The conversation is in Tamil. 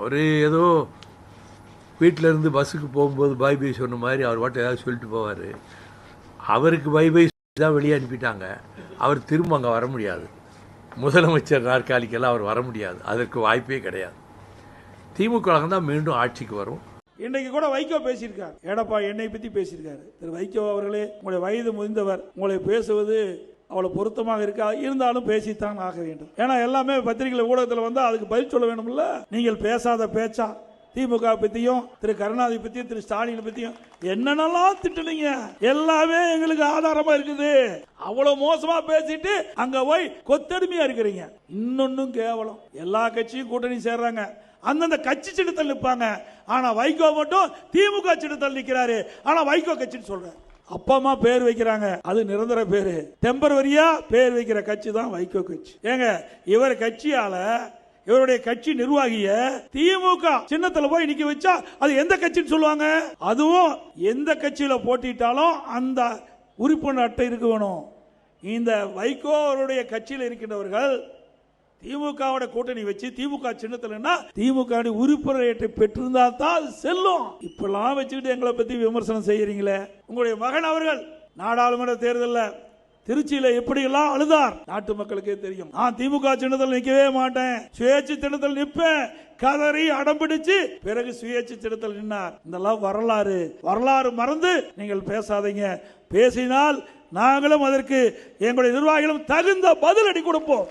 அவர் ஏதோ வீட்டிலேருந்து பஸ்ஸுக்கு போகும்போது பை பை சொன்ன மாதிரி அவர் பாட்டு ஏதாவது சொல்லிட்டு போவார். அவருக்கு பை பை தான் வெளியே அனுப்பிட்டாங்க. அவர் திரும்ப அங்கே வர முடியாது. முதலமைச்சர் நாற்காலிக்கெல்லாம் அவர் வர முடியாது. அதற்கு வாய்ப்பே கிடையாது. திமுக தான் மீண்டும் ஆட்சிக்கு வரும். இன்னைக்கு கூட வைகோ பேசியிருக்காரு. எடப்பா என்னை பற்றி பேசியிருக்காரு. திரு வைகோ அவர்களே, உங்களுடைய வயது முதிர்ந்தவர், உங்களை பேசுவது அவ்வளவு பொருத்தமாக இருக்கா, இருந்தாலும் பேசித்தான் ஆக வேண்டும். ஏன்னா எல்லாமே பத்திரிகை ஊடகத்தில் வந்து அதுக்கு பதில் சொல்ல வேணும்ல. நீங்கள் பேசாத பேச்சா திமுக பத்தியும் திரு கருணாநிதி பத்தியும் திரு ஸ்டாலின் பத்தியும் என்னென்னலாம் திட்டுனீங்க, எல்லாமே எங்களுக்கு ஆதாரமா இருக்குது. அவ்வளவு மோசமா பேசிட்டு அங்க போய் கொத்தடிமையா இருக்கிறீங்க. இன்னொன்னும் கேவலம், எல்லா கட்சியும் கூட்டணி சேர்றாங்க, அந்தந்த கட்சி சின்னத்தில் நிற்பாங்க. ஆனா வைகோ மட்டும் திமுக சின்னத்தில் நிற்கிறாரு. ஆனா வைகோ கட்சின்னு சொல்றாரு. அப்பா அம்மா பேர் வைக்கிறாங்க, அது நிரந்தர பேரு. டெம்பரவரியா பேர் வைக்கிற கட்சி தான் வைகோ கட்சி. ஏங்க, இவர் கட்சியால இவருடைய கட்சி நிர்வாகிய திமுக சின்னத்துல போய் நிக்க வச்சா அது எந்த கட்சின்னு சொல்லுவாங்க? அதுவும் எந்த கட்சியில போட்டிட்டாலும் அந்த உறுப்பினர் அட்டை இருக்க வேணும். இந்த வைகோ அவருடைய கட்சியில் இருக்கின்றவர்கள் திமுக கூட்டணி வச்சு திமுக சின்னத்துல திமுக உறுப்பினர் அட்டை பெற்றிருந்தா தான் செல்லும். இப்பெல்லாம் வச்சுக்கிட்டு எங்களை பத்தி விமர்சனம் செய்யறீங்களே. உங்களுடைய மகன் அவர்கள் நாடாளுமன்ற தேர்தலில் திருச்சியில எப்படி எல்லாம் அழுதார் நாட்டு மக்களுக்கே தெரியும். நான் திமுக சின்னத்தில் நிற்கவே மாட்டேன், சுயேட்சை சின்னத்தில் நிற்பேன், கதறி அடம்பிடிச்சு பிறகு சுயேட்சை சின்னத்தில் நின்னார். இதெல்லாம் வரலாறு மறந்து நீங்கள் பேசாதீங்க. பேசினால் நாங்களும் அதற்கு எங்களுடைய நிர்வாகிகளும் தகுந்த பதிலடி கொடுப்போம்.